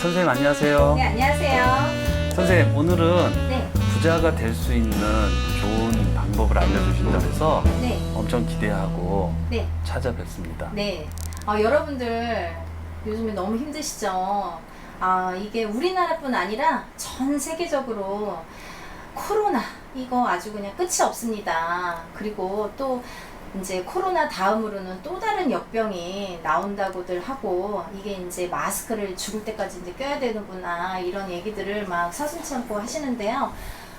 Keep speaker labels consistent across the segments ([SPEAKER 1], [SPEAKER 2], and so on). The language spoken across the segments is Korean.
[SPEAKER 1] 선생님 안녕하세요.
[SPEAKER 2] 네, 안녕하세요.
[SPEAKER 1] 선생님 오늘은
[SPEAKER 2] 네,
[SPEAKER 1] 부자가 될 수 있는 좋은 방법을 알려주신다고 해서
[SPEAKER 2] 네,
[SPEAKER 1] 엄청 기대하고
[SPEAKER 2] 네,
[SPEAKER 1] 찾아뵙습니다.
[SPEAKER 2] 네. 여러분들 요즘에 너무 힘드시죠? 이게 우리나라뿐 아니라 전 세계적으로 코로나 이거 아주 그냥 끝이 없습니다. 그리고 또 이제 코로나 다음으로는 또 다른 역병이 나온다고들 하고 이게 이제 마스크를 죽을 때까지 이제 껴야 되는구나 이런 얘기들을 막 서슴지 않고 하시는데요.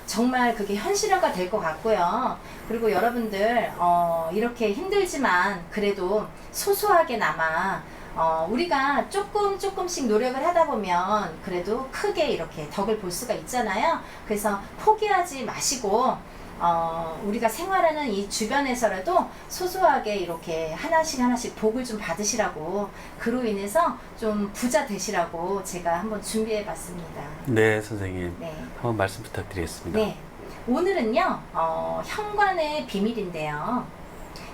[SPEAKER 2] 정말 그게 현실화가 될 것 같고요. 그리고 여러분들 이렇게 힘들지만 그래도 소소하게나마 우리가 조금씩 노력을 하다 보면 그래도 크게 이렇게 덕을 볼 수가 있잖아요. 그래서 포기하지 마시고 우리가 생활하는 이 주변에서라도 소소하게 이렇게 하나씩 복을 좀 받으시라고, 그로 인해서 좀 부자 되시라고 제가 한번 준비해 봤습니다.
[SPEAKER 1] 네, 선생님.
[SPEAKER 2] 네.
[SPEAKER 1] 한번 말씀 부탁드리겠습니다.
[SPEAKER 2] 네. 오늘은요, 현관의 비밀인데요.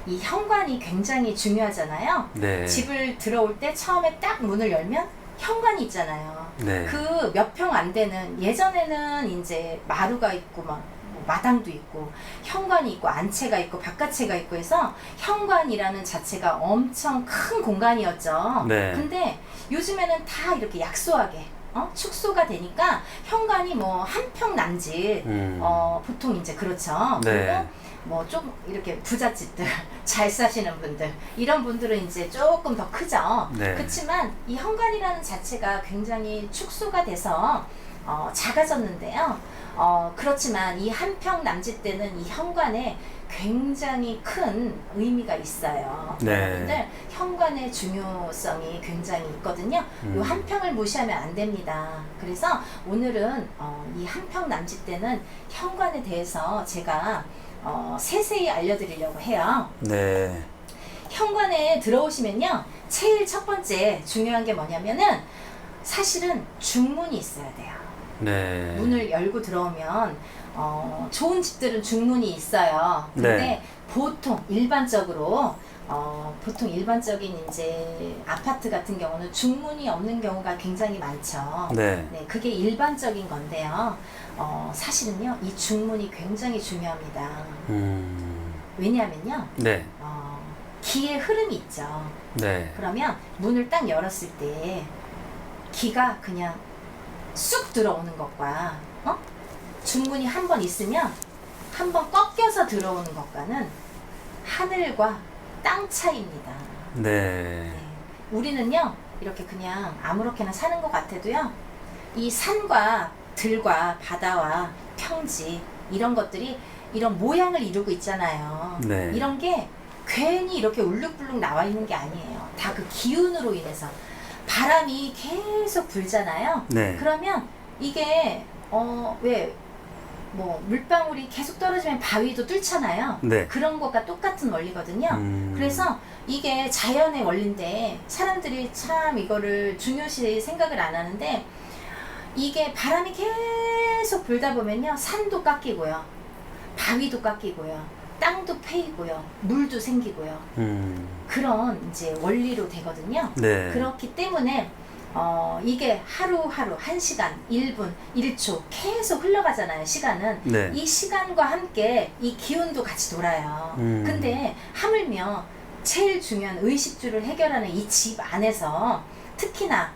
[SPEAKER 2] 이 현관이 굉장히 중요하잖아요.
[SPEAKER 1] 네.
[SPEAKER 2] 집을 들어올 때 처음에 딱 문을 열면 현관이 있잖아요.
[SPEAKER 1] 네.
[SPEAKER 2] 그 몇 평 안 되는, 예전에는 이제 마루가 있고 막 마당도 있고 현관이 있고 안채가 있고 바깥채가 있고 해서 현관이라는 자체가 엄청 큰 공간이었죠.
[SPEAKER 1] 네.
[SPEAKER 2] 근데 요즘에는 다 이렇게 약소하게 축소가 되니까 현관이 뭐 한 평 남짓 보통 이제 그렇죠.
[SPEAKER 1] 네.
[SPEAKER 2] 그리고 뭐 좀 이렇게 부잣집들 잘 사시는 분들 이런 분들은 이제 조금 더 크죠.
[SPEAKER 1] 네.
[SPEAKER 2] 그렇지만 이 현관이라는 자체가 굉장히 축소가 돼서 작아졌는데요. 그렇지만 이 한 평 남짓 되는 이 현관에 굉장히 큰 의미가 있어요.
[SPEAKER 1] 네.
[SPEAKER 2] 여러분들 현관의 중요성이 굉장히 있거든요. 이 한 평을 무시하면 안 됩니다. 그래서 오늘은 이 한 평 남짓 되는 현관에 대해서 제가 세세히 알려드리려고 해요.
[SPEAKER 1] 네.
[SPEAKER 2] 현관에 들어오시면요, 제일 첫 번째 중요한 게 뭐냐면은 사실은 중문이 있어야 돼요.
[SPEAKER 1] 네.
[SPEAKER 2] 문을 열고 들어오면 좋은 집들은 중문이 있어요. 근데
[SPEAKER 1] 네.
[SPEAKER 2] 보통 일반적으로 보통 일반적인 이제 아파트 같은 경우는 중문이 없는 경우가 굉장히 많죠.
[SPEAKER 1] 네.
[SPEAKER 2] 네, 그게 일반적인 건데요. 사실은요, 이 중문이 굉장히 중요합니다. 왜냐하면요,
[SPEAKER 1] 네.
[SPEAKER 2] 기의 흐름이 있죠.
[SPEAKER 1] 네.
[SPEAKER 2] 그러면 문을 딱 열었을 때 기가 그냥 쑥 들어오는 것과 중문이 한 번 있으면 한 번 꺾여서 들어오는 것과는 하늘과 땅 차이입니다.
[SPEAKER 1] 네.
[SPEAKER 2] 네. 우리는요 이렇게 그냥 아무렇게나 사는 것 같아도요, 이 산과 들과 바다와 평지 이런 것들이 이런 모양을 이루고 있잖아요.
[SPEAKER 1] 네.
[SPEAKER 2] 이런 게 괜히 이렇게 울룩불룩 나와 있는 게 아니에요. 다 그 기운으로 인해서 바람이 계속 불잖아요.
[SPEAKER 1] 네.
[SPEAKER 2] 그러면 이게 왜 뭐 물방울이 계속 떨어지면 바위도 뚫잖아요.
[SPEAKER 1] 네.
[SPEAKER 2] 그런 것과 똑같은 원리거든요. 그래서 이게 자연의 원리인데 사람들이 참 이거를 중요시 생각을 안 하는데, 이게 바람이 계속 불다 보면요, 산도 깎이고요, 바위도 깎이고요, 땅도 패이고요, 물도 생기고요. 그런 이제 원리로 되거든요.
[SPEAKER 1] 네.
[SPEAKER 2] 그렇기 때문에 이게 하루하루 1시간, 1분, 1초 계속 흘러가잖아요, 시간은.
[SPEAKER 1] 네.
[SPEAKER 2] 이 시간과 함께 이 기운도 같이 돌아요. 근데 하물며 제일 중요한 의식주를 해결하는 이 집 안에서 특히나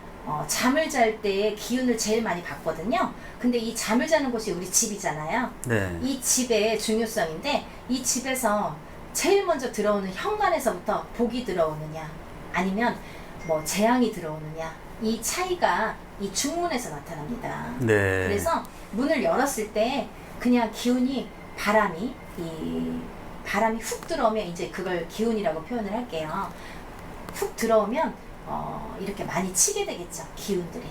[SPEAKER 2] 잠을 잘 때의 기운을 제일 많이 받거든요. 근데 이 잠을 자는 곳이 우리 집이잖아요.
[SPEAKER 1] 네.
[SPEAKER 2] 이 집의 중요성인데, 이 집에서 제일 먼저 들어오는 현관에서부터 복이 들어오느냐 아니면 뭐 재앙이 들어오느냐, 이 차이가 이 중문에서 나타납니다.
[SPEAKER 1] 네.
[SPEAKER 2] 그래서 문을 열었을 때 그냥 기운이 바람이 훅 들어오면 이제 그걸 기운이라고 표현을 할게요. 훅 들어오면 이렇게 많이 치게 되겠죠, 기운들이.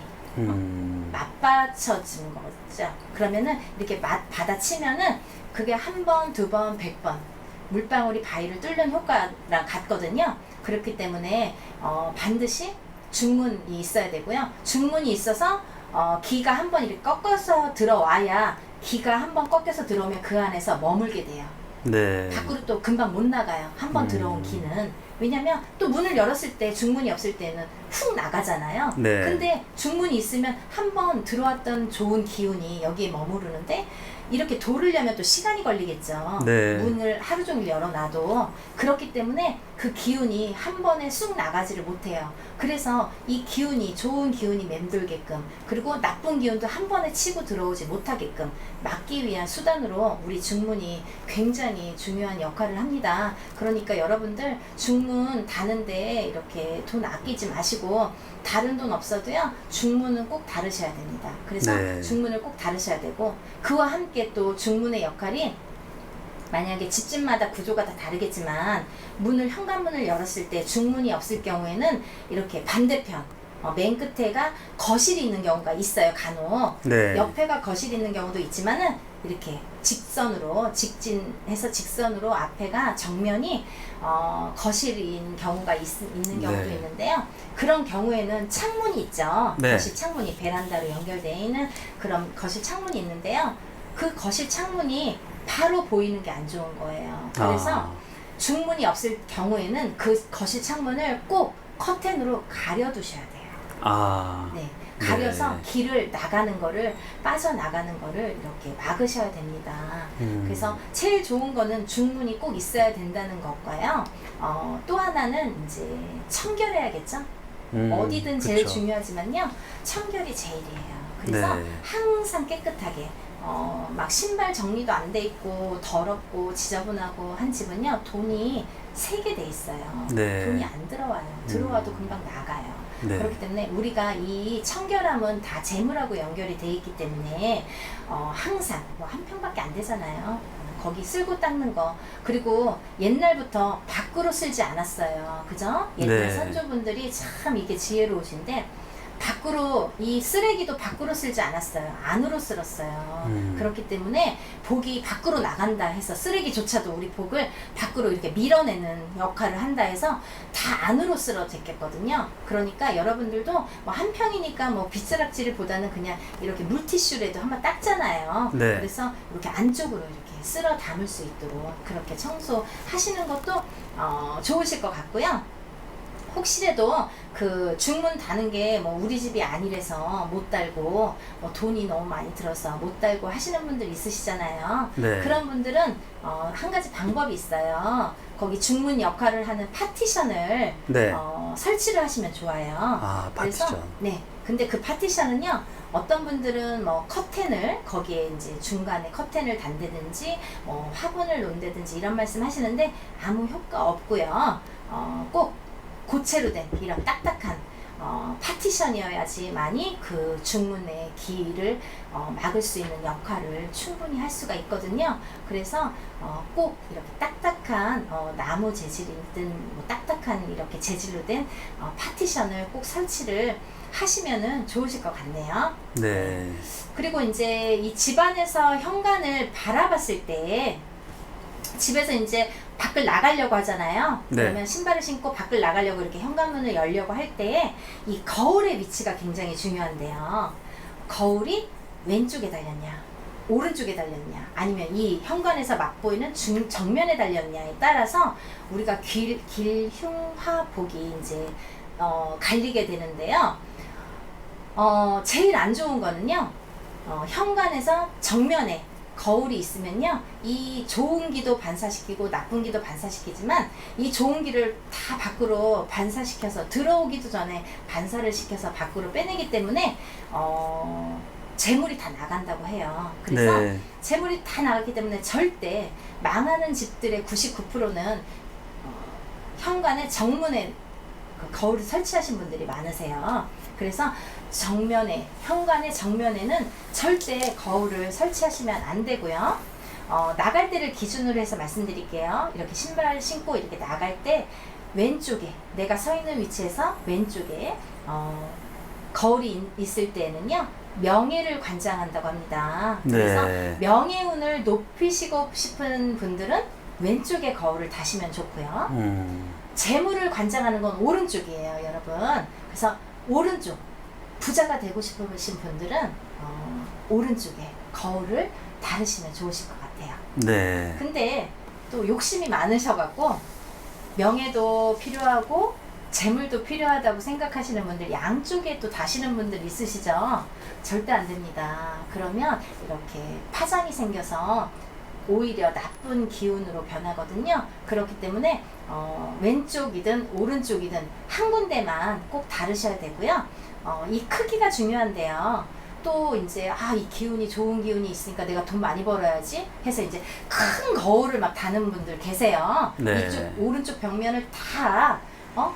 [SPEAKER 2] 맞받쳐지는 거죠. 그러면은 이렇게 받아치면은 그게 한 번, 두 번, 100번 물방울이 바위를 뚫는 효과랑 같거든요. 그렇기 때문에 반드시 중문이 있어야 되고요. 중문이 있어서 기가 한 번 이렇게 꺾어서 들어와야, 기가 한 번 꺾여서 들어오면 그 안에서 머물게 돼요.
[SPEAKER 1] 네.
[SPEAKER 2] 밖으로 또 금방 못 나가요, 한 번 들어온 기는. 왜냐면 또 문을 열었을 때, 중문이 없을 때는 훅 나가잖아요.
[SPEAKER 1] 네.
[SPEAKER 2] 근데 중문이 있으면 한번 들어왔던 좋은 기운이 여기에 머무르는데 이렇게 돌으려면 또 시간이 걸리겠죠.
[SPEAKER 1] 네.
[SPEAKER 2] 문을 하루 종일 열어놔도. 그렇기 때문에 그 기운이 한 번에 쑥 나가지를 못해요. 그래서 이 기운이, 좋은 기운이 맴돌게끔, 그리고 나쁜 기운도 한 번에 치고 들어오지 못하게끔 막기 위한 수단으로 우리 중문이 굉장히 중요한 역할을 합니다. 그러니까 여러분들 중문 다는데 이렇게 돈 아끼지 마시고, 다른 돈 없어도요 중문은 꼭 다루셔야 됩니다. 그래서
[SPEAKER 1] 네.
[SPEAKER 2] 중문을 꼭 다루셔야 되고, 그와 함께 또 중문의 역할이, 만약에 집집마다 구조가 다 다르겠지만 현관문을 열었을 때 중문이 없을 경우에는 이렇게 반대편, 맨 끝에가 거실이 있는 경우가 있어요. 간혹
[SPEAKER 1] 네.
[SPEAKER 2] 옆에가 거실이 있는 경우도 있지만은 이렇게 직진해서 직선으로 앞에가 정면이 거실인 경우가 있는 경우도
[SPEAKER 1] 네.
[SPEAKER 2] 있는데요. 그런 경우에는 창문이 있죠.
[SPEAKER 1] 네.
[SPEAKER 2] 거실 창문이 베란다로 연결되어 있는 그런 거실 창문이 있는데요. 그 거실 창문이 바로 보이는 게 안 좋은 거예요. 그래서 중문이 없을 경우에는 그 거실 창문을 꼭 커튼으로 가려두셔야 돼요. 네, 가려서
[SPEAKER 1] 네.
[SPEAKER 2] 길을 나가는 거를, 빠져나가는 거를 이렇게 막으셔야 됩니다. 그래서 제일 좋은 거는 중문이 꼭 있어야 된다는 것과요. 또 하나는 이제 청결해야겠죠. 어디든 제일
[SPEAKER 1] 그쵸.
[SPEAKER 2] 중요하지만요, 청결이 제일이에요. 그래서
[SPEAKER 1] 네.
[SPEAKER 2] 항상 깨끗하게, 막 신발 정리도 안 돼 있고 더럽고 지저분하고 한 집은요, 돈이 세게 돼 있어요.
[SPEAKER 1] 네.
[SPEAKER 2] 돈이 안 들어와요. 들어와도 금방 나가요.
[SPEAKER 1] 네.
[SPEAKER 2] 그렇기 때문에 우리가 이 청결함은 다 재물하고 연결이 돼 있기 때문에 항상 뭐 한 평밖에 안 되잖아요. 거기 쓸고 닦는 거. 그리고 옛날부터 밖으로 쓸지 않았어요. 그죠? 옛날
[SPEAKER 1] 네.
[SPEAKER 2] 선조분들이 참 이게 지혜로우신데, 밖으로, 이 쓰레기도 밖으로 쓸지 않았어요. 안으로 쓸었어요. 그렇기 때문에 복이 밖으로 나간다 해서, 쓰레기조차도 우리 복을 밖으로 이렇게 밀어내는 역할을 한다 해서 다 안으로 쓸어 제꼈거든요. 그러니까 여러분들도 뭐 한 평이니까 뭐 빗자락질을 보다는 그냥 이렇게 물티슈라도 한번 닦잖아요.
[SPEAKER 1] 네.
[SPEAKER 2] 그래서 이렇게 안쪽으로 이렇게 쓸어 담을 수 있도록 그렇게 청소하시는 것도 좋으실 것 같고요. 혹시라도 그 중문 다는 게 뭐 우리 집이 아니라서 못 달고, 뭐 돈이 너무 많이 들어서 못 달고 하시는 분들 있으시잖아요.
[SPEAKER 1] 네.
[SPEAKER 2] 그런 분들은 한 가지 방법이 있어요. 거기 중문 역할을 하는 파티션을
[SPEAKER 1] 네.
[SPEAKER 2] 설치를 하시면 좋아요. 그래서
[SPEAKER 1] 파티션.
[SPEAKER 2] 네. 근데 그 파티션은요, 어떤 분들은 뭐 커튼을, 거기에 이제 중간에 커튼을 단다든지 화분을 놓는다든지 이런 말씀 하시는데 아무 효과 없고요. 꼭 고체로 된 이런 딱딱한 파티션이어야지만이 그 중문의 길을 막을 수 있는 역할을 충분히 할 수가 있거든요. 그래서 꼭 이렇게 딱딱한 나무 재질이든 뭐 딱딱한 이렇게 재질로 된 파티션을 꼭 설치를 하시면은 좋으실 것 같네요.
[SPEAKER 1] 네.
[SPEAKER 2] 그리고 이제 이 집안에서 현관을 바라봤을 때, 집에서 이제 밖을 나가려고 하잖아요.
[SPEAKER 1] 네.
[SPEAKER 2] 그러면 신발을 신고 밖을 나가려고 이렇게 현관문을 열려고 할 때 이 거울의 위치가 굉장히 중요한데요. 거울이 왼쪽에 달렸냐, 오른쪽에 달렸냐, 아니면 이 현관에서 맛보이는 정면에 달렸냐에 따라서 우리가 길흉화복이 이제 갈리게 되는데요. 제일 안 좋은 거는요, 현관에서 정면에 거울이 있으면요, 이 좋은 기도 반사시키고 나쁜 기도 반사시키지만, 이 좋은 기를 다 밖으로 반사시켜서, 들어오기도 전에 반사를 시켜서 밖으로 빼내기 때문에 재물이 다 나간다고 해요. 그래서
[SPEAKER 1] 네.
[SPEAKER 2] 재물이 다 나갔기 때문에 절대, 망하는 집들의 99%는 현관에 정문에 그 거울을 설치하신 분들이 많으세요. 그래서 현관의 정면에는 절대 거울을 설치하시면 안 되고요. 나갈 때를 기준으로 해서 말씀드릴게요. 이렇게 신발을 신고 이렇게 나갈 때 왼쪽에, 내가 서 있는 위치에서 왼쪽에 거울이 있을 때는요, 명예를 관장한다고 합니다. 그래서
[SPEAKER 1] 네.
[SPEAKER 2] 명예운을 높이시고 싶은 분들은 왼쪽에 거울을 다시면 좋고요. 재물을 관장하는 건 오른쪽이에요, 여러분. 그래서 오른쪽, 부자가 되고 싶으신 분들은 오른쪽에 거울을 다루시면 좋으실 것 같아요.
[SPEAKER 1] 네.
[SPEAKER 2] 근데 또 욕심이 많으셔갖고, 명예도 필요하고 재물도 필요하다고 생각하시는 분들, 양쪽에 또 다시는 분들 있으시죠? 절대 안 됩니다. 그러면 이렇게 파장이 생겨서 오히려 나쁜 기운으로 변하거든요. 그렇기 때문에 왼쪽이든 오른쪽이든 한 군데만 꼭 다루셔야 되고요. 이 크기가 중요한데요. 또 이제 이 기운이 좋은 기운이 있으니까 내가 돈 많이 벌어야지 해서 이제 큰 거울을 막 다는 분들 계세요.
[SPEAKER 1] 네.
[SPEAKER 2] 이쪽 오른쪽 벽면을 다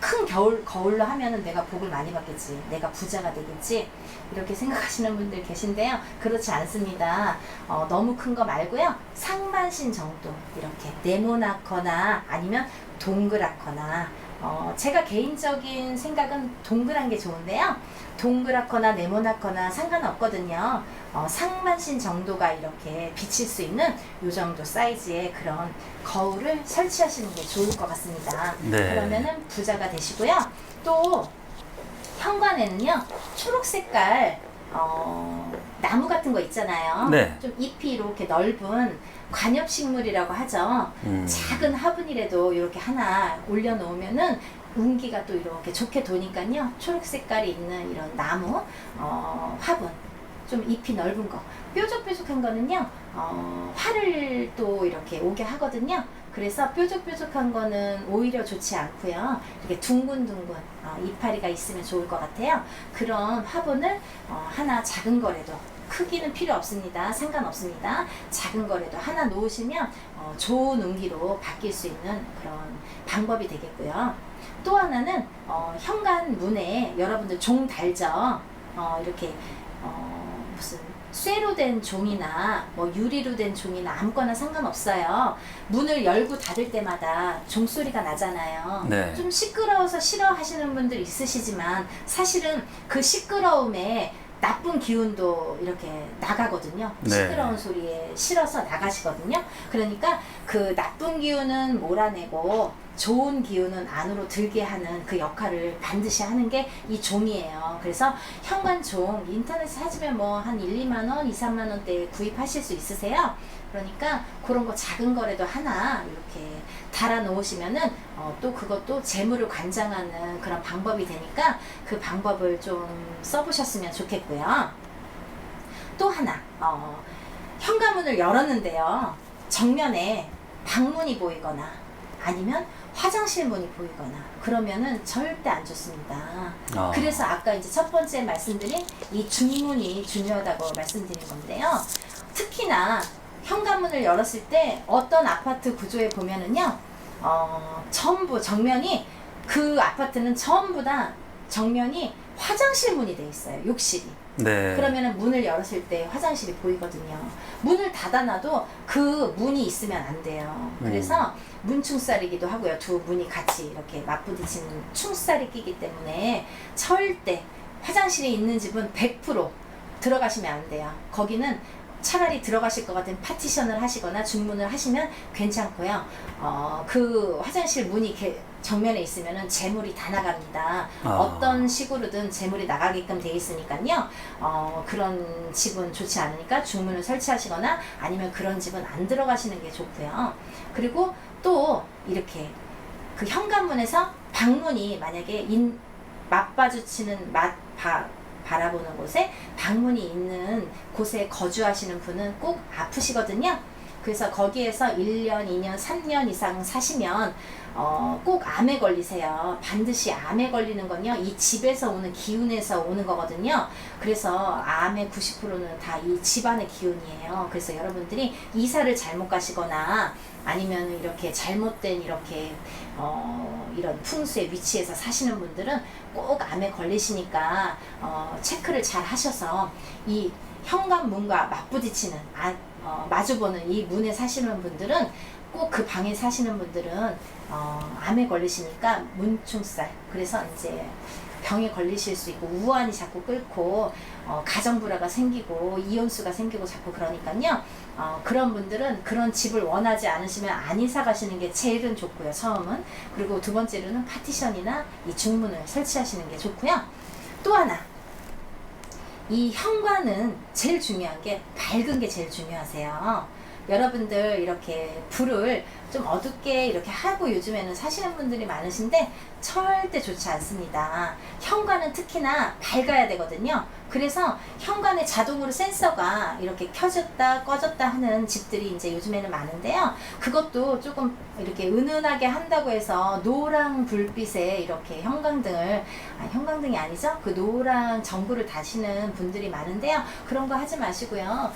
[SPEAKER 2] 큰 거울로 하면은 내가 복을 많이 받겠지, 내가 부자가 되겠지, 이렇게 생각하시는 분들 계신데요. 그렇지 않습니다. 너무 큰 거 말고요, 상반신 정도 이렇게 네모나거나 아니면 동그랗거나, 제가 개인적인 생각은 동그란 게 좋은데요. 동그랗거나 네모나거나 상관없거든요. 상반신 정도가 이렇게 비칠 수 있는 요 정도 사이즈의 그런 거울을 설치하시는 게 좋을 것 같습니다.
[SPEAKER 1] 네.
[SPEAKER 2] 그러면은 부자가 되시고요. 또 현관에는요, 초록 색깔 나무 같은 거 있잖아요.
[SPEAKER 1] 네.
[SPEAKER 2] 좀 잎이 이렇게 넓은 관엽식물이라고 하죠. 작은 화분이라도 이렇게 하나 올려놓으면은 운기가 또 이렇게 좋게 도니까요. 초록 색깔이 있는 이런 나무, 화분, 좀 잎이 넓은 거, 뾰족뾰족한 거는요, 화를 또 이렇게 오게 하거든요. 그래서 뾰족뾰족한 거는 오히려 좋지 않고요. 이렇게 둥근둥근 이파리가 있으면 좋을 것 같아요. 그런 화분을 하나, 작은 거라도, 크기는 필요 없습니다. 상관없습니다. 작은 거라도 하나 놓으시면 좋은 운기로 바뀔 수 있는 그런 방법이 되겠고요. 또 하나는 현관 문에 여러분들 종 달죠. 이렇게 무슨 쇠로 된 종이나 뭐 유리로 된 종이나 아무거나 상관없어요. 문을 열고 닫을 때마다 종소리가 나잖아요.
[SPEAKER 1] 네.
[SPEAKER 2] 좀 시끄러워서 싫어하시는 분들 있으시지만 사실은 그 시끄러움에 나쁜 기운도 이렇게 나가거든요.
[SPEAKER 1] 네.
[SPEAKER 2] 시끄러운 소리에 싫어서 나가시거든요. 그러니까 그 나쁜 기운은 몰아내고 좋은 기운은 안으로 들게 하는 그 역할을 반드시 하는 게 이 종이에요. 그래서 현관종 인터넷에 하시면 뭐 한 1, 2만 원, 2, 3만 원대에 구입하실 수 있으세요. 그러니까 그런 거 작은 거라도 하나 이렇게 달아 놓으시면은 또 그것도 재물을 관장하는 그런 방법이 되니까 그 방법을 좀 써보셨으면 좋겠고요. 또 하나, 현관문을 열었는데요, 정면에 방문이 보이거나 아니면 화장실 문이 보이거나 그러면은 절대 안 좋습니다. 그래서 아까 이제 첫 번째 말씀드린 이 중문이 중요하다고 말씀드린 건데요. 특히나 현관문을 열었을 때 어떤 아파트 구조에 보면은요, 전부 정면이, 그 아파트는 전부 다 정면이 화장실 문이 돼 있어요. 욕실이.
[SPEAKER 1] 네.
[SPEAKER 2] 그러면은 문을 열었을 때 화장실이 보이거든요. 문을 닫아놔도 그 문이 있으면 안 돼요. 그래서 문충살이기도 하고요. 두 문이 같이 이렇게 맞부딪히는 충살이 끼기 때문에 절대 화장실이 있는 집은 100% 들어가시면 안 돼요. 거기는 차라리 들어가실 것 같은 파티션을 하시거나 중문을 하시면 괜찮고요. 그 화장실 문이 정면에 있으면은 재물이 다 나갑니다. 어떤 식으로든 재물이 나가게끔 돼 있으니까요. 그런 집은 좋지 않으니까 중문을 설치하시거나 아니면 그런 집은 안 들어가시는 게 좋고요. 그리고 또 이렇게 그 현관문에서 방문이 만약에 맞마주치는 바라보는 곳에 방문이 있는 곳에 거주하시는 분은 꼭 아프시거든요. 그래서 거기에서 1년, 2년, 3년 이상 사시면 꼭 암에 걸리세요. 반드시 암에 걸리는 건요, 이 집에서 오는 기운에서 오는 거거든요. 그래서 암의 90%는 다 이 집안의 기운이에요. 그래서 여러분들이 이사를 잘못 가시거나 아니면 이렇게 잘못된 이렇게 이런 풍수의 위치에서 사시는 분들은 꼭 암에 걸리시니까 체크를 잘 하셔서 이 현관문과 맞부딪히는 마주보는 이 문에 사시는 분들은, 꼭 그 방에 사시는 분들은 암에 걸리시니까 문충살, 그래서 이제 병에 걸리실 수 있고 우환이 자꾸 끓고 가정불화가 생기고 이혼수가 생기고 자꾸 그러니까요. 그런 분들은 그런 집을 원하지 않으시면 안 이사 가시는 게 제일은 좋고요, 처음은. 그리고 두 번째로는 파티션이나 이 중문을 설치하시는 게 좋고요. 또 하나, 이 현관은 제일 중요한 게 밝은 게 제일 중요하세요. 여러분들 이렇게 불을 좀 어둡게 이렇게 하고 요즘에는 사시는 분들이 많으신데 절대 좋지 않습니다. 현관은 특히나 밝아야 되거든요. 그래서 현관에 자동으로 센서가 이렇게 켜졌다 꺼졌다 하는 집들이 이제 요즘에는 많은데요. 그것도 조금 이렇게 은은하게 한다고 해서 노랑 불빛에 이렇게 형광등이 아니죠? 그 노랑 전구를 다시는 분들이 많은데요. 그런 거 하지 마시고요.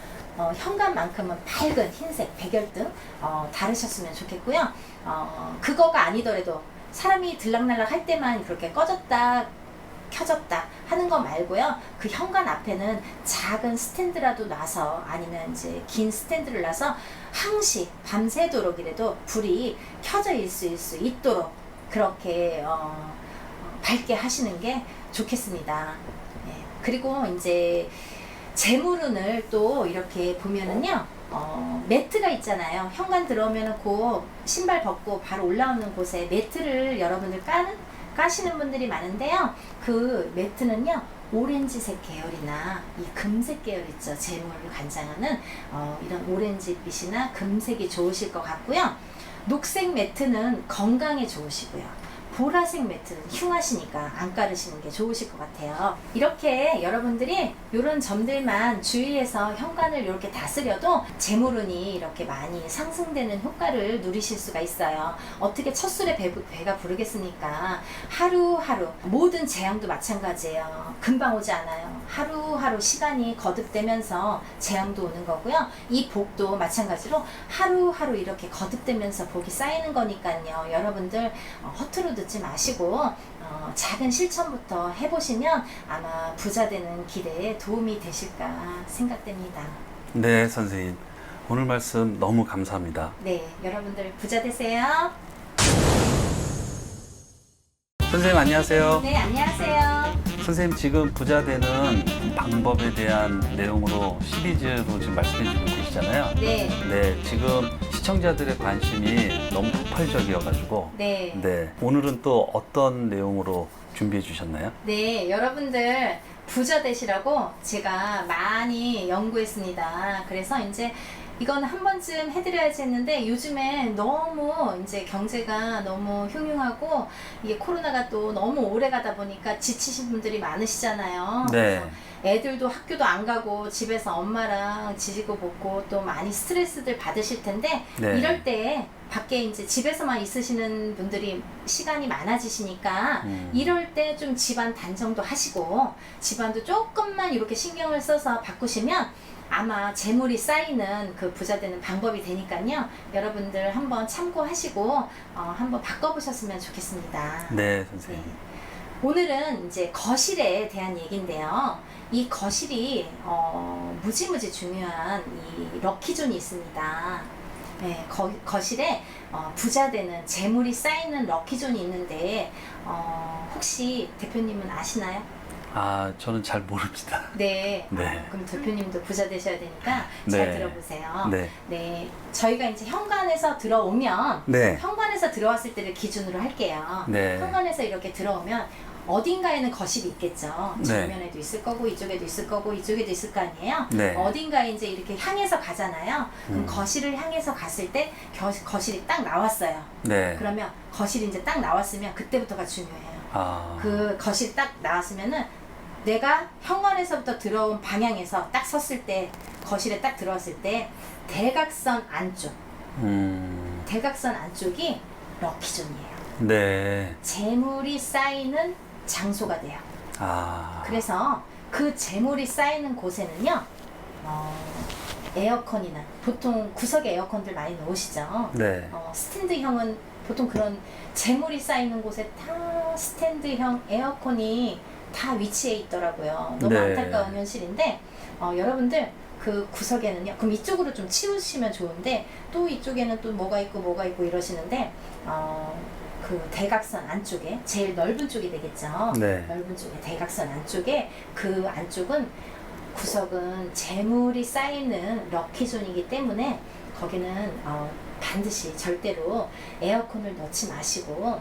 [SPEAKER 2] 현관만큼은 밝은 흰색 백열등 다르셨으면 좋겠고요. 그거가 아니더라도 사람이 들락날락 할 때만 그렇게 꺼졌다 켜졌다 하는 거 말고요. 그 현관 앞에는 작은 스탠드라도 놔서 아니면 이제 긴 스탠드를 놔서 항시 밤새도록이라도 불이 켜져 있을 수 있도록 그렇게 밝게 하시는 게 좋겠습니다. 네. 그리고 이제 재물운을 또 이렇게 보면은요. 매트가 있잖아요. 현관 들어오면은 그 신발 벗고 바로 올라오는 곳에 매트를 여러분들 까시는 분들이 많은데요. 그 매트는요. 오렌지색 계열이나 이 금색 계열 있죠. 재물을 관장하는 이런 오렌지빛이나 금색이 좋으실 것 같고요. 녹색 매트는 건강에 좋으시고요. 보라색 매트는 흉하시니까 안 깔으시는 게 좋으실 것 같아요. 이렇게 여러분들이 이런 점들만 주의해서 현관을 이렇게 다스려도 재물운이 이렇게 많이 상승되는 효과를 누리실 수가 있어요. 어떻게 첫 술에 배가 부르겠습니까? 하루하루 모든 재앙도 마찬가지예요. 금방 오지 않아요. 하루하루 시간이 거듭되면서 재앙도 오는 거고요. 이 복도 마찬가지로 하루하루 이렇게 거듭되면서 복이 쌓이는 거니까요. 여러분들 허투루 듣지 마시고 작은 실천부터 해보시면 아마 부자 되는 길에 도움이 되실까 생각됩니다.
[SPEAKER 1] 네, 선생님. 오늘 말씀 너무 감사합니다.
[SPEAKER 2] 네, 여러분들 부자 되세요.
[SPEAKER 1] 선생님 안녕하세요.
[SPEAKER 2] 네, 안녕하세요.
[SPEAKER 1] 선생님 지금 부자 되는 방법에 대한 내용으로 시리즈로 지금 말씀해 주고 계시잖아요.
[SPEAKER 2] 네.
[SPEAKER 1] 네, 지금 시청자들의 관심이 너무 폭발적이어가지고
[SPEAKER 2] 네.
[SPEAKER 1] 오늘은 또 어떤 내용으로 준비해 주셨나요?
[SPEAKER 2] 네, 여러분들 부자 되시라고 제가 많이 연구했습니다. 그래서 이제 이건 한 번쯤 해드려야지 했는데 요즘에 너무 이제 경제가 너무 흉흉하고 이게 코로나가 또 너무 오래 가다 보니까 지치신 분들이 많으시잖아요.
[SPEAKER 1] 네.
[SPEAKER 2] 그래서 애들도 학교도 안 가고 집에서 엄마랑 지지고 볶고 또 많이 스트레스들 받으실 텐데
[SPEAKER 1] 네.
[SPEAKER 2] 이럴 때 밖에 이제 집에서만 있으시는 분들이 시간이 많아지시니까 이럴 때 좀 집안 단정도 하시고 집안도 조금만 이렇게 신경을 써서 바꾸시면 아마 재물이 쌓이는 그 부자 되는 방법이 되니까요. 여러분들 한번 참고하시고 한번 바꿔보셨으면 좋겠습니다.
[SPEAKER 1] 네, 선생님.
[SPEAKER 2] 네. 오늘은 이제 거실에 대한 얘기인데요. 이 거실이 무지무지 중요한 이 럭키존이 있습니다. 네, 거실에 부자 되는 재물이 쌓이는 럭키존이 있는데 혹시 대표님은 아시나요?
[SPEAKER 1] 아, 저는 잘 모릅니다.
[SPEAKER 2] 네.
[SPEAKER 1] 네.
[SPEAKER 2] 그럼 대표님도 부자 되셔야 되니까
[SPEAKER 1] 네.
[SPEAKER 2] 잘 들어보세요.
[SPEAKER 1] 네.
[SPEAKER 2] 네. 저희가 이제 현관에서 들어오면
[SPEAKER 1] 네.
[SPEAKER 2] 현관에서 들어왔을 때를 기준으로 할게요.
[SPEAKER 1] 네.
[SPEAKER 2] 현관에서 이렇게 들어오면 어딘가에는 거실이 있겠죠.
[SPEAKER 1] 네.
[SPEAKER 2] 정면에도 있을 거고 이쪽에도 있을 거고 이쪽에도 있을 거 아니에요.
[SPEAKER 1] 네.
[SPEAKER 2] 어딘가에 이제 이렇게 향해서 가잖아요. 그럼 거실을 향해서 갔을 때 거실이 딱 나왔어요.
[SPEAKER 1] 네.
[SPEAKER 2] 그러면 거실이 이제 딱 나왔으면 그때부터가 중요해요.
[SPEAKER 1] 아.
[SPEAKER 2] 그 거실이 딱 나왔으면은 내가 현관에서부터 들어온 방향에서 딱 섰을 때 거실에 딱 들어왔을 때 대각선 안쪽 대각선 안쪽이 럭키존이에요.
[SPEAKER 1] 네.
[SPEAKER 2] 재물이 쌓이는 장소가 돼요.
[SPEAKER 1] 아.
[SPEAKER 2] 그래서 그 재물이 쌓이는 곳에는요 에어컨이나 보통 구석에 에어컨들 많이 놓으시죠.
[SPEAKER 1] 네.
[SPEAKER 2] 스탠드형은 보통 그런 재물이 쌓이는 곳에 다 스탠드형 에어컨이 다 위치해 있더라고요. 너무
[SPEAKER 1] 네.
[SPEAKER 2] 안타까운 현실인데 여러분들 그 구석에는요. 그럼 이쪽으로 좀 치우시면 좋은데 또 이쪽에는 또 뭐가 있고 이러시는데 그 대각선 안쪽에 제일 넓은 쪽이 되겠죠.
[SPEAKER 1] 네.
[SPEAKER 2] 넓은 쪽에 대각선 안쪽에 그 안쪽은 구석은 재물이 쌓이는 럭키존이기 때문에 거기는 반드시 절대로 에어컨을 넣지 마시고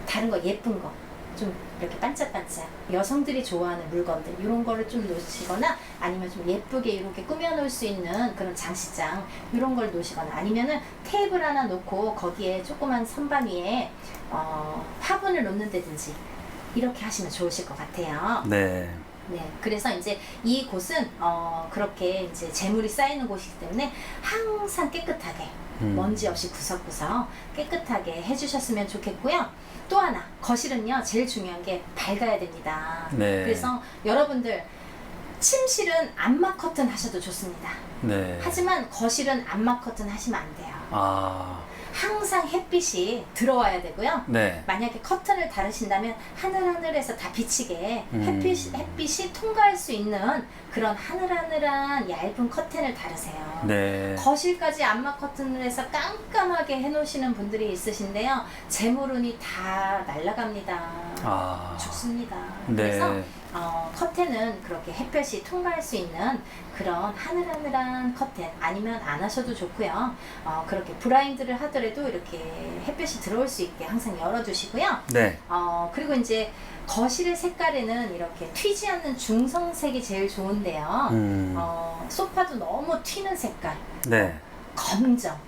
[SPEAKER 2] 다른 거 예쁜 거 좀 이렇게 반짝반짝 여성들이 좋아하는 물건들 이런 거를 좀 놓으시거나 아니면 좀 예쁘게 이렇게 꾸며놓을 수 있는 그런 장식장 이런 걸 놓으시거나 아니면은 테이블 하나 놓고 거기에 조그만 선반 위에 화분을 놓는다든지 이렇게 하시면 좋으실 것 같아요.
[SPEAKER 1] 네.
[SPEAKER 2] 네, 그래서 이제 이 곳은 그렇게 이제 재물이 쌓이는 곳이기 때문에 항상 깨끗하게 먼지 없이 구석구석 깨끗하게 해주셨으면 좋겠고요. 또 하나 거실은요 제일 중요한 게 밝아야 됩니다.
[SPEAKER 1] 네.
[SPEAKER 2] 그래서 여러분들 침실은 암막 커튼 하셔도 좋습니다.
[SPEAKER 1] 네.
[SPEAKER 2] 하지만 거실은 암막 커튼 하시면 안 돼요.
[SPEAKER 1] 아.
[SPEAKER 2] 항상 햇빛이 들어와야 되고요.
[SPEAKER 1] 네.
[SPEAKER 2] 만약에 커튼을 다루신다면 하늘하늘에서 다 비치게 햇빛이 통과할 수 있는 그런 하늘하늘한 얇은 커튼을 다루세요.
[SPEAKER 1] 네.
[SPEAKER 2] 거실까지 암막 커튼을 해서 깜깜하게 해놓으시는 분들이 있으신데요. 재물운이 다 날아갑니다.
[SPEAKER 1] 아.
[SPEAKER 2] 죽습니다.
[SPEAKER 1] 네.
[SPEAKER 2] 그래서 커튼은 그렇게 햇볕이 통과할 수 있는 그런 하늘하늘한 커튼 아니면 안 하셔도 좋고요. 그렇게 블라인드를 하더라도 이렇게 햇볕이 들어올 수 있게 항상 열어두시고요.
[SPEAKER 1] 네.
[SPEAKER 2] 그리고 이제 거실의 색깔에는 이렇게 튀지 않는 중성색이 제일 좋은데요. 소파도 너무 튀는 색깔,
[SPEAKER 1] 네.
[SPEAKER 2] 검정,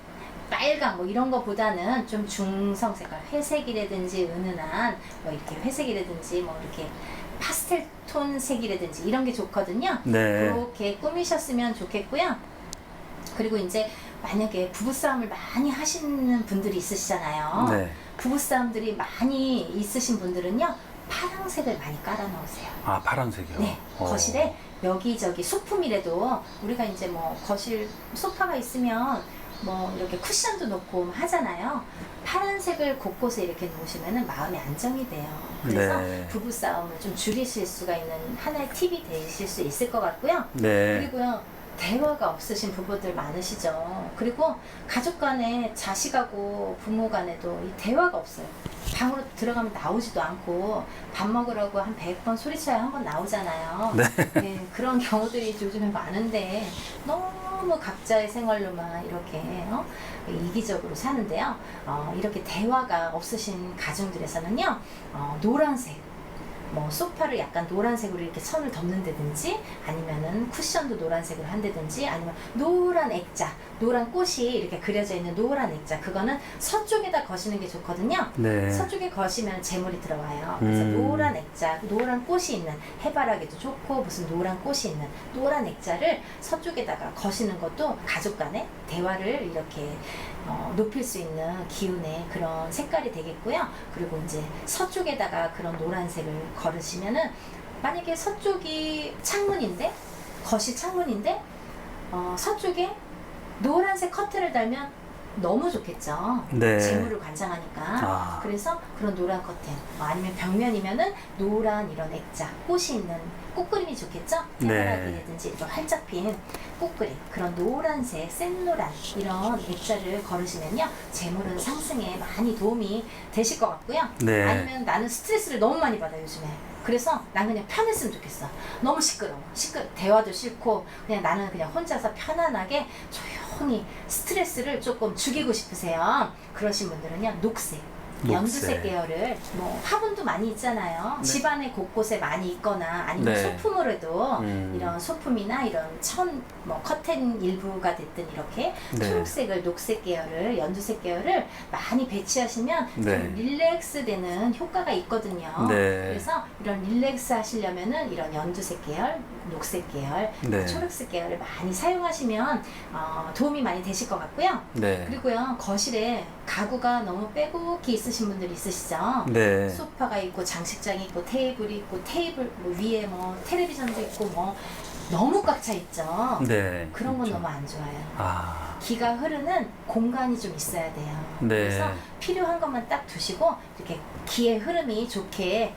[SPEAKER 2] 빨강 뭐 이런 거보다는 좀 중성 색깔, 회색이라든지 은은한 뭐 이렇게 회색이라든지 뭐 이렇게 파스텔 톤 색이라든지 이런 게 좋거든요.
[SPEAKER 1] 네.
[SPEAKER 2] 그렇게 꾸미셨으면 좋겠고요. 그리고 이제 만약에 부부싸움을 많이 하시는 분들이 있으시잖아요.
[SPEAKER 1] 네.
[SPEAKER 2] 부부싸움들이 많이 있으신 분들은요. 파란색을 많이 깔아 놓으세요.
[SPEAKER 1] 아, 파란색이요?
[SPEAKER 2] 네. 거실에 여기저기 소품이라도 우리가 이제 뭐 거실 소파가 있으면 뭐 이렇게 쿠션도 놓고 하잖아요. 파란색을 곳곳에 이렇게 놓으시면 마음의 안정이 돼요. 그래서
[SPEAKER 1] 네.
[SPEAKER 2] 부부싸움을 좀 줄이실 수가 있는 하나의 팁이 되실 수 있을 것 같고요.
[SPEAKER 1] 네.
[SPEAKER 2] 그리고요. 대화가 없으신 부부들 많으시죠. 그리고 가족 간에 자식하고 부모 간에도 이 대화가 없어요. 방으로 들어가면 나오지도 않고 밥 먹으라고 한 100번 소리쳐야 한 번 나오잖아요.
[SPEAKER 1] 네.
[SPEAKER 2] 네, 그런 경우들이 요즘에 많은데 너무 각자의 생활로만 이렇게 이기적으로 사는데요. 이렇게 대화가 없으신 가정들에서는요. 노란색 뭐 소파를 약간 노란색으로 이렇게 선을 덮는다든지 아니면은 쿠션도 노란색으로 한다든지 아니면 노란 액자, 노란 꽃이 이렇게 그려져 있는 노란 액자 그거는 서쪽에다 거시는 게 좋거든요.
[SPEAKER 1] 네.
[SPEAKER 2] 서쪽에 거시면 재물이 들어와요. 그래서 노란 액자, 노란 꽃이 있는 해바라기도 좋고 무슨 노란 꽃이 있는 노란 액자를 서쪽에다가 거시는 것도 가족 간의 대화를 이렇게 높일 수 있는 기운의 그런 색깔이 되겠고요. 그리고 이제 서쪽에다가 그런 노란색을 걸으시면은 만약에 서쪽이 창문인데 거실 창문인데 서쪽에 노란색 커튼을 달면 너무 좋겠죠.
[SPEAKER 1] 네.
[SPEAKER 2] 재물을 관장하니까.
[SPEAKER 1] 아.
[SPEAKER 2] 그래서 그런 노란 커튼 아니면 벽면이면은 노란 이런 액자 꽃이 있는 꽃그림이 좋겠죠.
[SPEAKER 1] 네.
[SPEAKER 2] 해바라기라든지 이렇게 활짝 핀 꽃그림 그런 노란색 센노란 이런 액자를 걸으시면요 재물은 상승에 많이 도움이 되실 것 같고요.
[SPEAKER 1] 네.
[SPEAKER 2] 아니면 나는 스트레스를 너무 많이 받아 요즘에. 그래서 난 그냥 편했으면 좋겠어. 너무 대화도 싫고 그냥 나는 그냥 혼자서 편안하게 조용히 스트레스를 조금 죽이고 싶으세요. 그러신 분들은요 녹색, 연두색 계열을 뭐 화분도 많이 있잖아요.
[SPEAKER 1] 네.
[SPEAKER 2] 집안에 곳곳에 많이 있거나 아니면
[SPEAKER 1] 네.
[SPEAKER 2] 소품으로 해도 이런 소품이나 이런 뭐 커튼 일부가 됐든 이렇게
[SPEAKER 1] 네.
[SPEAKER 2] 초록색을 녹색 계열을 연두색 계열을 많이 배치하시면
[SPEAKER 1] 네.
[SPEAKER 2] 좀 릴렉스 되는 효과가 있거든요.
[SPEAKER 1] 네.
[SPEAKER 2] 그래서 이런 릴렉스 하시려면은 이런 연두색 계열, 녹색 계열,
[SPEAKER 1] 네.
[SPEAKER 2] 초록색 계열을 많이 사용하시면 도움이 많이 되실 것 같고요.
[SPEAKER 1] 네.
[SPEAKER 2] 그리고요 거실에 가구가 너무 빼곡히 있으신 분들이 있으시죠.
[SPEAKER 1] 네.
[SPEAKER 2] 소파가 있고 장식장이 있고 테이블이 있고 테이블 뭐 위에 뭐 텔레비전도 있고 뭐 너무 꽉 차 있죠.
[SPEAKER 1] 네.
[SPEAKER 2] 그런 건
[SPEAKER 1] 그렇죠.
[SPEAKER 2] 너무 안 좋아요.
[SPEAKER 1] 아.
[SPEAKER 2] 기가 흐르는 공간이 좀 있어야 돼요.
[SPEAKER 1] 네.
[SPEAKER 2] 그래서 필요한 것만 딱 두시고 이렇게 기의 흐름이 좋게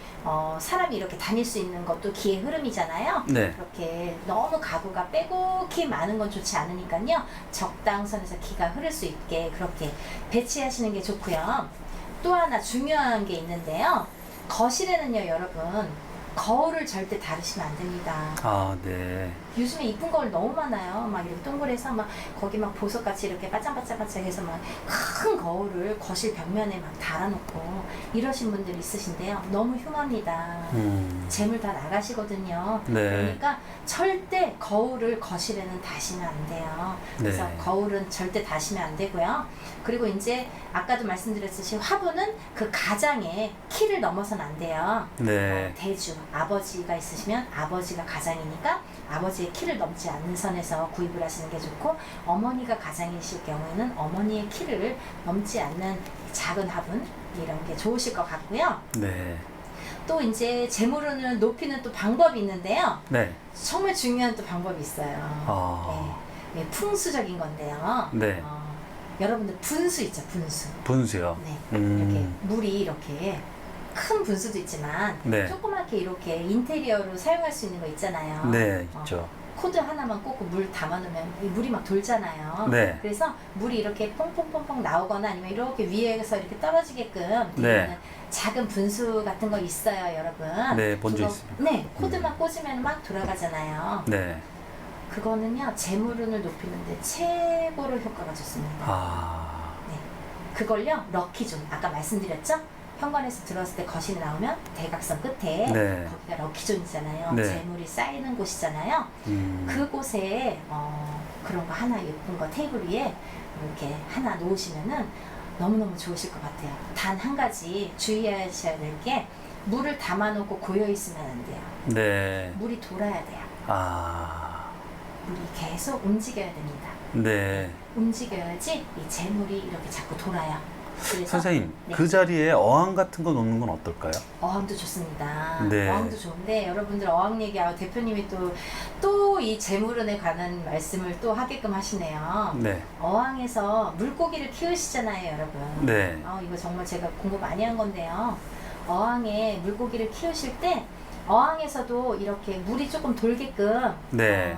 [SPEAKER 2] 사람이 이렇게 다닐 수 있는 것도 기의 흐름이잖아요.
[SPEAKER 1] 네.
[SPEAKER 2] 그렇게 너무 가구가 빼곡히 많은 건 좋지 않으니까요. 적당선에서 기가 흐를 수 있게 그렇게 배치하시는 게 좋고요. 또 하나 중요한 게 있는데요. 거실에는요, 여러분 거울을 절대 다루시면 안 됩니다.
[SPEAKER 1] 아, 네.
[SPEAKER 2] 요즘에 이쁜 거울 너무 많아요. 막 이렇게 동그래서 막 거기 막 보석같이 이렇게 바짝바짝바짝해서 막 큰 거울을 거실 벽면에 막 달아놓고 이러신 분들이 있으신데요. 너무 흉합니다. 재물 다 나가시거든요.
[SPEAKER 1] 네.
[SPEAKER 2] 그러니까 절대 거울을 거실에는 다시면 안 돼요. 그래서
[SPEAKER 1] 네.
[SPEAKER 2] 거울은 절대 다시면 안 되고요. 그리고 이제 아까도 말씀드렸듯이 화분은 그 가장의 키를 넘어서는 안 돼요.
[SPEAKER 1] 네.
[SPEAKER 2] 대주, 아버지가 있으시면 아버지가 가장이니까 아버지의 키를 넘지 않는 선에서 구입을 하시는 게 좋고, 어머니가 가장이실 경우에는 어머니의 키를 넘지 않는 작은 화분 이런 게 좋으실 것 같고요.
[SPEAKER 1] 네.
[SPEAKER 2] 또 이제 재물운을 높이는 또 방법이 있는데요.
[SPEAKER 1] 네.
[SPEAKER 2] 정말 중요한 또 방법이 있어요.
[SPEAKER 1] 아.
[SPEAKER 2] 네, 풍수적인 건데요.
[SPEAKER 1] 네.
[SPEAKER 2] 여러분들 분수 있죠, 분수.
[SPEAKER 1] 분수요.
[SPEAKER 2] 네. 이렇게 물이 이렇게 큰 분수도 있지만
[SPEAKER 1] 네.
[SPEAKER 2] 조그맣게 이렇게 인테리어로 사용할 수 있는 거 있잖아요.
[SPEAKER 1] 네, 있죠.
[SPEAKER 2] 코드 하나만 꽂고 물 담아놓으면 이 물이 막 돌잖아요.
[SPEAKER 1] 네.
[SPEAKER 2] 그래서 물이 이렇게 퐁퐁퐁퐁 나오거나 아니면 이렇게 위에서 이렇게 떨어지게끔
[SPEAKER 1] 네.
[SPEAKER 2] 되는 작은 분수 같은 거 있어요, 여러분.
[SPEAKER 1] 네, 본적
[SPEAKER 2] 그거-
[SPEAKER 1] 있습니다.
[SPEAKER 2] 네, 코드만 꽂으면 막 돌아가잖아요.
[SPEAKER 1] 네.
[SPEAKER 2] 그거는요, 재물운을 높이는데 최고로 효과가 좋습니다.
[SPEAKER 1] 아.
[SPEAKER 2] 네. 그걸요, 럭키존. 아까 말씀드렸죠? 현관에서 들어왔을 때 거실에 나오면 대각선 끝에
[SPEAKER 1] 네.
[SPEAKER 2] 거기가 럭키존이잖아요.
[SPEAKER 1] 네.
[SPEAKER 2] 재물이 쌓이는 곳이잖아요. 그곳에 그런 거 하나 예쁜 거 테이블 위에 이렇게 하나 놓으시면은 너무너무 좋으실 것 같아요. 단 한 가지 주의하셔야 될 게 물을 담아놓고 고여 있으면 안 돼요.
[SPEAKER 1] 네.
[SPEAKER 2] 물이 돌아야 돼요.
[SPEAKER 1] 아.
[SPEAKER 2] 물이 계속 움직여야 됩니다.
[SPEAKER 1] 네.
[SPEAKER 2] 움직여야지 이 재물이 이렇게 자꾸 돌아요. 그래서
[SPEAKER 1] 선생님,
[SPEAKER 2] 네.
[SPEAKER 1] 그 자리에 어항 같은 거 놓는 건 어떨까요?
[SPEAKER 2] 어항도 좋습니다.
[SPEAKER 1] 네.
[SPEAKER 2] 어항도 좋은데 여러분들 어항 얘기하고 대표님이 또 이 재물운에 관한 말씀을 또 하게끔 하시네요.
[SPEAKER 1] 네.
[SPEAKER 2] 어항에서 물고기를 키우시잖아요, 여러분.
[SPEAKER 1] 네.
[SPEAKER 2] 이거 정말 제가 공부 많이 한 건데요. 어항에 물고기를 키우실 때 어항에서도 이렇게 물이 조금 돌게끔
[SPEAKER 1] 네.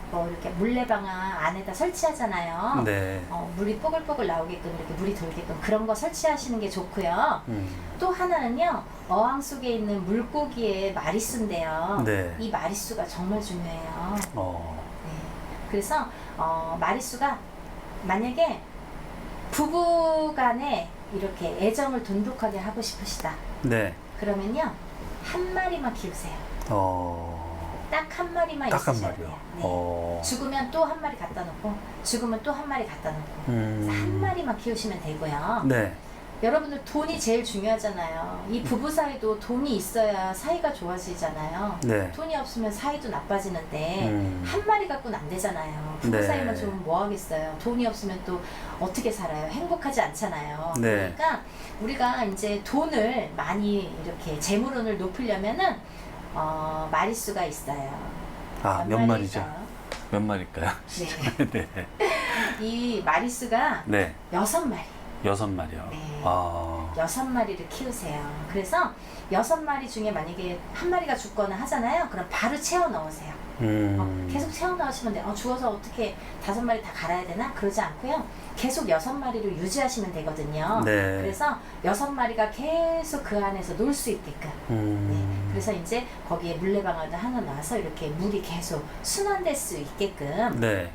[SPEAKER 2] 뭐 이렇게 물레방아 안에다 설치하잖아요.
[SPEAKER 1] 네.
[SPEAKER 2] 물이 뽀글뽀글 나오게끔 이렇게 물이 돌게끔 그런 거 설치하시는 게 좋고요.
[SPEAKER 1] 음.
[SPEAKER 2] 또 하나는요, 어항 속에 있는 물고기의 마리수인데요.
[SPEAKER 1] 네.
[SPEAKER 2] 이 마리수가 정말 중요해요. 네. 그래서 마리수가 만약에 부부 간에 이렇게 애정을 돈독하게 하고 싶으시다.
[SPEAKER 1] 네.
[SPEAKER 2] 그러면요, 한 마리만 키우세요. 딱 한 마리만
[SPEAKER 1] 딱 한
[SPEAKER 2] 있으셔야
[SPEAKER 1] 마리요.
[SPEAKER 2] 돼요. 네. 죽으면 또 한 마리 갖다 놓고, 죽으면 또 한 마리 갖다 놓고, 그래서 한 마리만 키우시면 되고요.
[SPEAKER 1] 네.
[SPEAKER 2] 여러분들 돈이 제일 중요하잖아요. 이 부부 사이도 돈이 있어야 사이가 좋아지잖아요.
[SPEAKER 1] 네.
[SPEAKER 2] 돈이 없으면 사이도 나빠지는데 한 마리 갖고는 안 되잖아요. 부부
[SPEAKER 1] 네.
[SPEAKER 2] 사이만 좋으면 뭐 하겠어요. 돈이 없으면 또 어떻게 살아요. 행복하지 않잖아요.
[SPEAKER 1] 네.
[SPEAKER 2] 그러니까 우리가 이제 돈을 많이 이렇게 재물운을 높이려면은 마리수가 있어요.
[SPEAKER 1] 아, 몇 마리죠?
[SPEAKER 2] 마리일까요?
[SPEAKER 1] 몇 마리일까요?
[SPEAKER 2] 네.
[SPEAKER 1] 네.
[SPEAKER 2] 이 마리수가
[SPEAKER 1] 네.
[SPEAKER 2] 6마리.
[SPEAKER 1] 6마리요.
[SPEAKER 2] 네.
[SPEAKER 1] 아.
[SPEAKER 2] 6마리를 키우세요. 그래서 6마리 중에 만약에 한 마리가 죽거나 하잖아요. 그럼 바로 채워 넣으세요. 계속 채워 넣으시면 돼요. 죽어서 어떻게 5마리 다 갈아야 되나? 그러지 않고요. 계속 6마리를 유지하시면 되거든요.
[SPEAKER 1] 네.
[SPEAKER 2] 그래서 6마리가 계속 그 안에서 놀 수 있게끔. 네. 그래서 이제 거기에 물레방아도 하나 놔서 이렇게 물이 계속 순환될 수 있게끔
[SPEAKER 1] 네.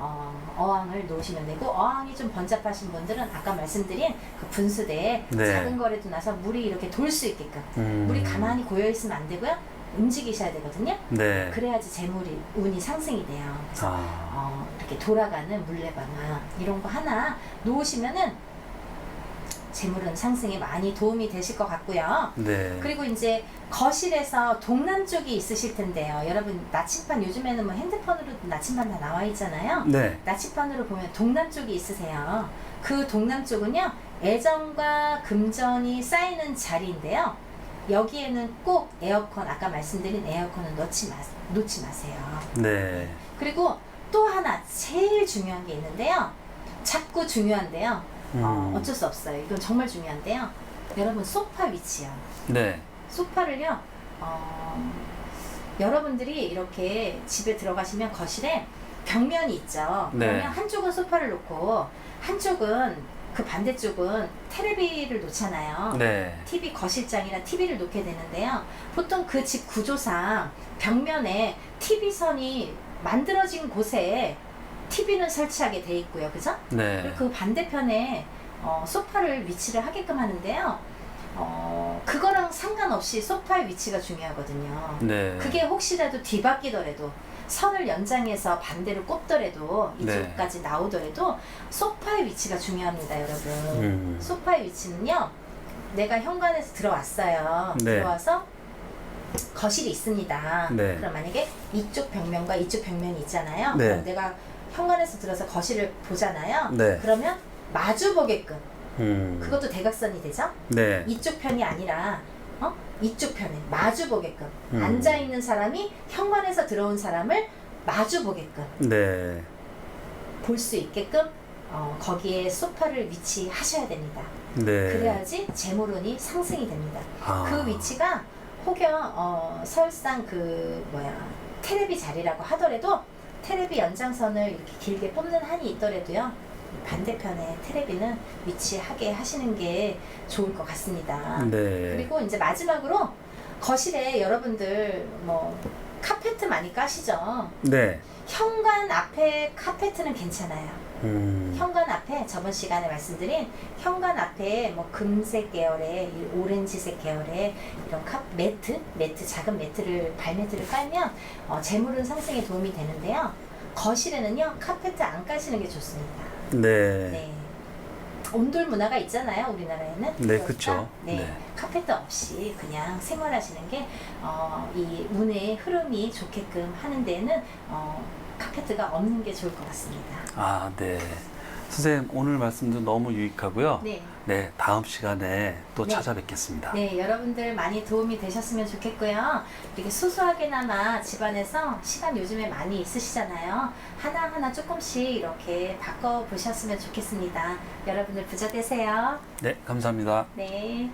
[SPEAKER 2] 어항을 놓으시면 되고, 어항이 좀 번잡하신 분들은 아까 말씀드린 그 분수대에
[SPEAKER 1] 네.
[SPEAKER 2] 작은 거리도 놔서 물이 이렇게 돌 수 있게끔. 물이 가만히 고여 있으면 안 되고요. 움직이셔야 되거든요.
[SPEAKER 1] 네.
[SPEAKER 2] 그래야지 재물이 운이 상승이 돼요. 그래서 이렇게 돌아가는 물레방아 이런 거 하나 놓으시면은 재물은 상승에 많이 도움이 되실 것 같고요.
[SPEAKER 1] 네.
[SPEAKER 2] 그리고 이제 거실에서 동남쪽이 있으실 텐데요. 여러분 나침반 요즘에는 뭐 핸드폰으로 나침반 다 나와 있잖아요.
[SPEAKER 1] 네.
[SPEAKER 2] 나침반으로 보면 동남쪽이 있으세요. 그 동남쪽은요, 애정과 금전이 쌓이는 자리인데요. 여기에는 꼭 에어컨, 아까 말씀드린 에어컨은 놓지 마세요.
[SPEAKER 1] 네.
[SPEAKER 2] 그리고 또 하나 제일 중요한 게 있는데요. 자꾸 중요한데요. 어쩔 수 없어요. 이건 정말 중요한데요. 여러분 소파 위치요.
[SPEAKER 1] 네.
[SPEAKER 2] 소파를요, 여러분들이 이렇게 집에 들어가시면 거실에 벽면이 있죠.
[SPEAKER 1] 네.
[SPEAKER 2] 그러면 한쪽은 소파를 놓고 한쪽은 그 반대쪽은 테레비를 놓잖아요.
[SPEAKER 1] 네.
[SPEAKER 2] TV 거실장이나 TV를 놓게 되는데요. 보통 그 집 구조상 벽면에 TV선이 만들어진 곳에 TV는 설치하게 돼 있고요. 그죠?
[SPEAKER 1] 네.
[SPEAKER 2] 그리고 그 반대편에 소파를 위치를 하게끔 하는데요. 그거랑 상관없이 소파의 위치가 중요하거든요.
[SPEAKER 1] 네.
[SPEAKER 2] 그게 혹시라도 뒤바뀌더라도 선을 연장해서 반대로 꼽더라도
[SPEAKER 1] 네.
[SPEAKER 2] 이쪽까지 나오더라도 소파의 위치가 중요합니다, 여러분. 소파의 위치는요. 내가 현관에서 들어왔어요.
[SPEAKER 1] 네.
[SPEAKER 2] 들어와서 거실이 있습니다.
[SPEAKER 1] 네.
[SPEAKER 2] 그럼 만약에 이쪽 벽면과 이쪽 벽면이 있잖아요.
[SPEAKER 1] 네.
[SPEAKER 2] 그럼 내가 현관에서 들어서 거실을 보잖아요.
[SPEAKER 1] 네.
[SPEAKER 2] 그러면 마주 보게끔
[SPEAKER 1] 그것도
[SPEAKER 2] 그것도 대각선이 되죠?
[SPEAKER 1] 네.
[SPEAKER 2] 이쪽 편이 아니라 이쪽 편에 마주 보게끔
[SPEAKER 1] 음.
[SPEAKER 2] 앉아 있는 사람이 현관에서 들어온 사람을 마주 보게끔
[SPEAKER 1] 네.
[SPEAKER 2] 볼 수 있게끔 거기에 소파를 위치하셔야 됩니다.
[SPEAKER 1] 네.
[SPEAKER 2] 그래야지 재물운이 상승이 됩니다.
[SPEAKER 1] 아.
[SPEAKER 2] 그 위치가 혹여 설상 테레비 자리라고 하더라도 테레비 연장선을 이렇게 길게 뽑는 한이 있더라도요. 반대편에 테레비는 위치하게 하시는 게 좋을 것 같습니다.
[SPEAKER 1] 네.
[SPEAKER 2] 그리고 이제 마지막으로 거실에 여러분들 카페트 많이 까시죠?
[SPEAKER 1] 네.
[SPEAKER 2] 현관 앞에 카페트는 괜찮아요. 현관 앞에 저번 시간에 말씀드린 현관 앞에 금색 계열의 오렌지색 계열의 이런 매트 작은 매트를 발매트를 깔면 재물운 상승에 도움이 되는데요. 거실에는요 카페트 안 까시는 게 좋습니다.
[SPEAKER 1] 네.
[SPEAKER 2] 네. 온돌 문화가 있잖아요, 우리나라에는.
[SPEAKER 1] 네,
[SPEAKER 2] 그러니까,
[SPEAKER 1] 그쵸.
[SPEAKER 2] 네,
[SPEAKER 1] 네.
[SPEAKER 2] 카페트 없이 그냥 생활하시는 게 이 운의 흐름이 좋게끔 하는 데는 카페트가 없는 게 좋을 것 같습니다.
[SPEAKER 1] 아, 네. 선생님, 오늘 말씀도 너무 유익하고요.
[SPEAKER 2] 네.
[SPEAKER 1] 네, 다음 시간에 또
[SPEAKER 2] 네.
[SPEAKER 1] 찾아뵙겠습니다.
[SPEAKER 2] 네, 여러분들 많이 도움이 되셨으면 좋겠고요. 이렇게 소소하게나마 집안에서 시간 요즘에 많이 있으시잖아요. 하나하나 조금씩 이렇게 바꿔보셨으면 좋겠습니다. 여러분들 부자 되세요.
[SPEAKER 1] 네, 감사합니다.
[SPEAKER 2] 네.